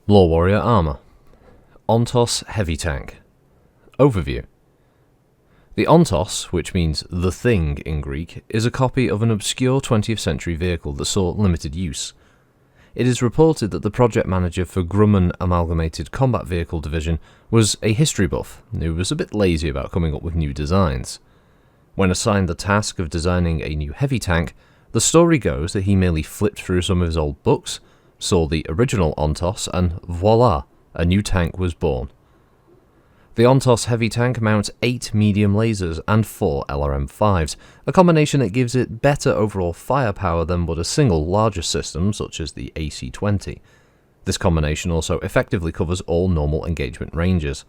LoreWarrior Armour. Ontos Heavy Tank. Overview. The Ontos, which means the Thing in Greek, is a copy of an obscure 20th century vehicle that saw limited use. It is reported that the project manager for Grumman Amalgamated Combat Vehicle Division was a history buff who was a bit lazy about coming up with new designs. When assigned the task of designing a new heavy tank, the story goes that he merely flipped through some of his old books, saw the original Ontos, and voila, a new tank was born. The Ontos heavy tank mounts 8 medium lasers and 4 LRM-5s, a combination that gives it better overall firepower than would a single larger system such as the AC-20. This combination also effectively covers all normal engagement ranges.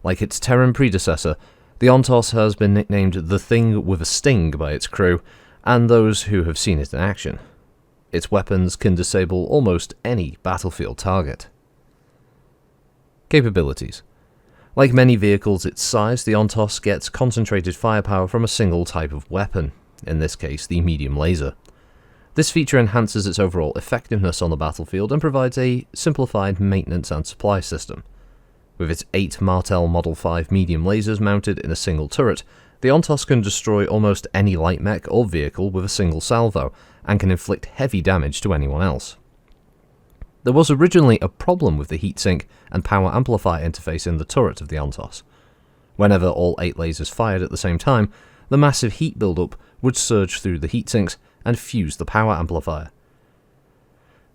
Like its Terran predecessor, the Ontos has been nicknamed the Thing with a Sting by its crew and those who have seen it in action. Its weapons can disable almost any battlefield target. Capabilities. Like many vehicles its size, the Ontos gets concentrated firepower from a single type of weapon, in this case the medium laser. This feature enhances its overall effectiveness on the battlefield and provides a simplified maintenance and supply system. With its 8 Martel Model 5 medium lasers mounted in a single turret, the Ontos can destroy almost any light mech or vehicle with a single salvo, and can inflict heavy damage to anyone else. There was originally a problem with the heatsink and power amplifier interface in the turret of the Ontos. Whenever all 8 lasers fired at the same time, the massive heat buildup would surge through the heatsinks and fuse the power amplifier.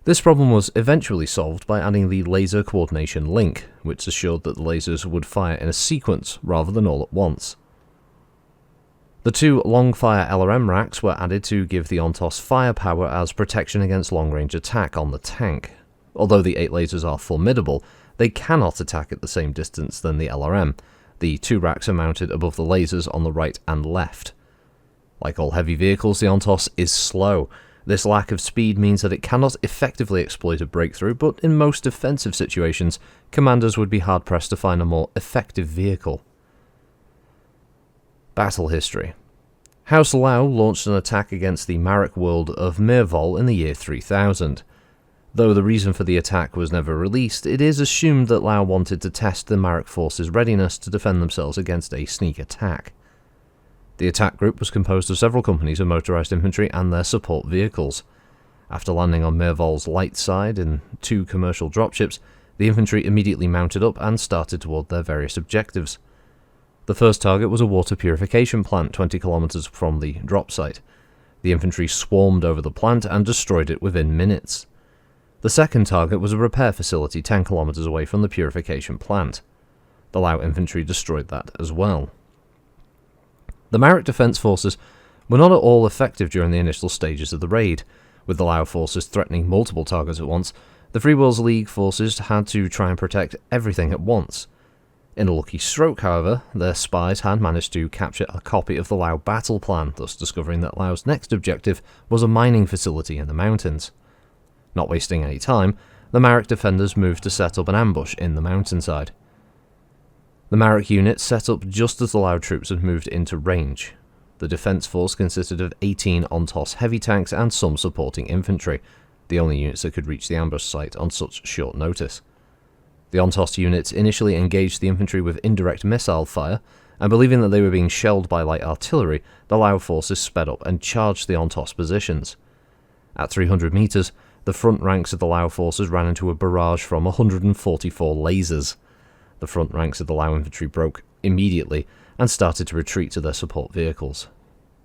This problem was eventually solved by adding the laser coordination link, which assured that the lasers would fire in a sequence rather than all at once. The 2 long-fire LRM racks were added to give the Ontos firepower as protection against long-range attack on the tank. Although the 8 lasers are formidable, they cannot attack at the same distance than the LRM. The 2 racks are mounted above the lasers on the right and left. Like all heavy vehicles, the Ontos is slow. This lack of speed means that it cannot effectively exploit a breakthrough, but in most defensive situations, commanders would be hard-pressed to find a more effective vehicle. Battle history. House Lao launched an attack against the Marek world of Mirvol in the year 3000. Though the reason for the attack was never released, it is assumed that Lao wanted to test the Marek forces' readiness to defend themselves against a sneak attack. The attack group was composed of several companies of motorized infantry and their support vehicles. After landing on Mirvol's light side in 2 commercial dropships, the infantry immediately mounted up and started toward their various objectives. The first target was a water purification plant 20 kilometers from the drop site. The infantry swarmed over the plant and destroyed it within minutes. The second target was a repair facility 10 kilometers away from the purification plant. The Lao infantry destroyed that as well. The Marek defense forces were not at all effective during the initial stages of the raid. With the Lao forces threatening multiple targets at once, the Free Worlds League forces had to try and protect everything at once. In a lucky stroke, however, their spies had managed to capture a copy of the Lao battle plan, thus discovering that Lao's next objective was a mining facility in the mountains. Not wasting any time, the Marek defenders moved to set up an ambush in the mountainside. The Marek unit set up just as the Lao troops had moved into range. The defense force consisted of 18 Ontos heavy tanks and some supporting infantry, the only units that could reach the ambush site on such short notice. The Ontos units initially engaged the infantry with indirect missile fire, and believing that they were being shelled by light artillery, the Lao forces sped up and charged the Ontos positions. At 300 meters, the front ranks of the Lao forces ran into a barrage from 144 lasers. The front ranks of the Lao infantry broke immediately and started to retreat to their support vehicles.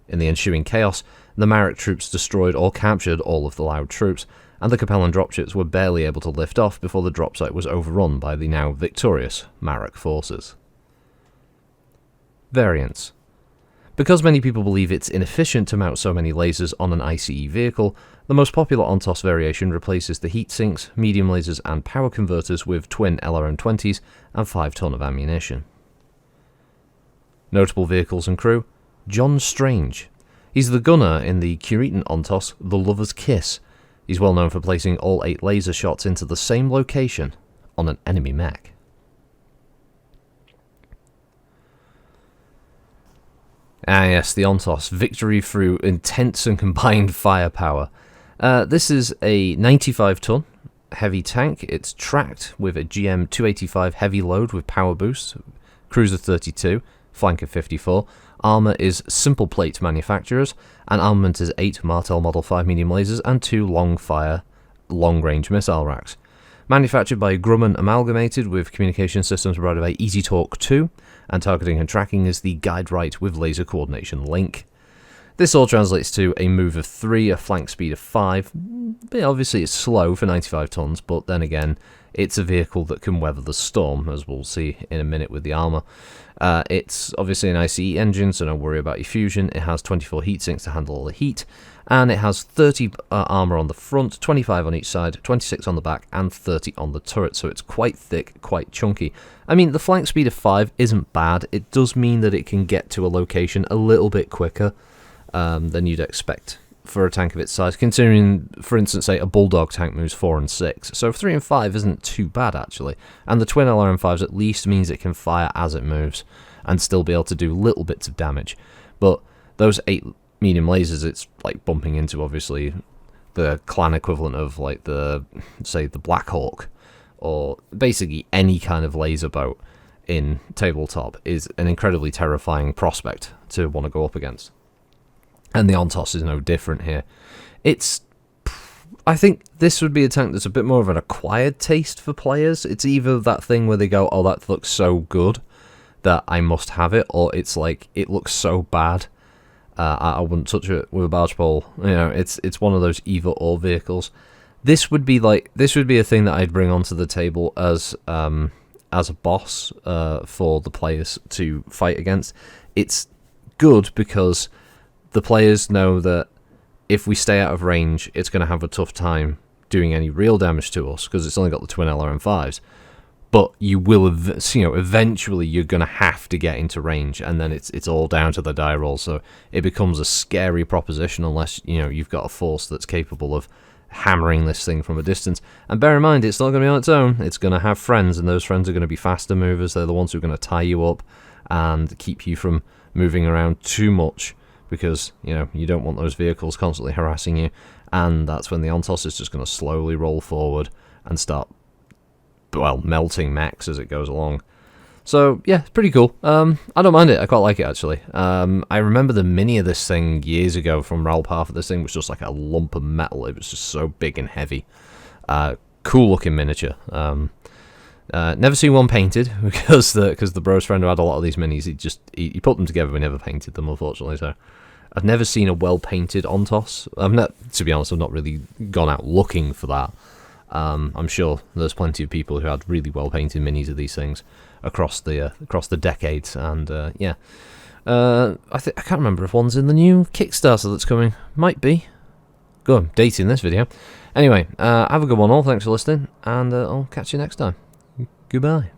In the ensuing chaos, the Marek troops destroyed or captured all of the Lao troops, and the Capellan dropships were barely able to lift off before the drop site was overrun by the now victorious Marek forces. Variants. Because many people believe it's inefficient to mount so many lasers on an ICE vehicle, the most popular Ontos variation replaces the heat sinks, medium lasers and power converters with twin LRM-20s and 5 ton of ammunition. Notable vehicles and crew. John Strange. He's the gunner in the Curitan Ontos, The Lover's Kiss. He's well known for placing all 8 laser shots into the same location on an enemy mech. Ah yes, the Ontos, victory through intense and combined firepower. This is a 95 ton heavy tank. It's tracked with a GM 285 heavy load with power boost, cruiser 32, flanker 54. Armour is simple plate manufacturers, and armament is 8 Martel Model 5 medium lasers and 2 long-fire, long-range missile racks. Manufactured by Grumman Amalgamated with communication systems provided by Easy Talk 2, and targeting and tracking is the Guide Right with laser coordination link. This all translates to a move of 3, a flank speed of 5. But obviously it's slow for 95 tons, but then again, it's a vehicle that can weather the storm, as we'll see in a minute with the armour. It's obviously an ICE engine, so don't worry about your fusion. It has 24 heat sinks to handle all the heat, and it has 30 armour on the front, 25 on each side, 26 on the back, and 30 on the turret, so it's quite thick, quite chunky. I mean, the flank speed of 5 isn't bad. It does mean that it can get to a location a little bit quicker than you'd expect for a tank of its size, considering, for instance, say a Bulldog tank moves 4 and 6. So 3 and 5 isn't too bad, actually. And the twin LRM5s at least means it can fire as it moves and still be able to do little bits of damage. But those 8 medium lasers, it's like bumping into, obviously, the clan equivalent of, like, say, the Black Hawk, or basically any kind of laser boat in tabletop is an incredibly terrifying prospect to want to go up against. And the Ontos is no different here. I think this would be a tank that's a bit more of an acquired taste for players. It's either that thing where they go, oh, that looks so good that I must have it, or it's like, it looks so bad, I wouldn't touch it with a barge pole. You know, it's one of those either or vehicles. This would be a thing that I'd bring onto the table as a boss for the players to fight against. It's good because the players know that if we stay out of range, it's going to have a tough time doing any real damage to us because it's only got the twin LRM5s. But you will, eventually you're going to have to get into range, and then it's all down to the die roll. So it becomes a scary proposition unless you've got a force that's capable of hammering this thing from a distance. And bear in mind, it's not going to be on its own. It's going to have friends, and those friends are going to be faster movers. They're the ones who are going to tie you up and keep you from moving around too much, because you don't want those vehicles constantly harassing you. And that's when the Ontos is just going to slowly roll forward and start, melting mechs as it goes along. So yeah, it's pretty cool. I don't mind it. I quite like it, actually. I remember the mini of this thing years ago from Raoul Parth. This thing was just like a lump of metal. It was just so big and heavy. Cool looking miniature. Never seen one painted because the bro's friend who had a lot of these minis, he put them together. We never painted them, unfortunately. So I've never seen a well painted Ontos. To be honest, I've not really gone out looking for that. I'm sure there's plenty of people who had really well painted minis of these things across the decades, and I can't remember if one's in the new Kickstarter that's coming. Might be. Go on, dating this video. Anyway, have a good one all. Thanks for listening, and I'll catch you next time. Goodbye.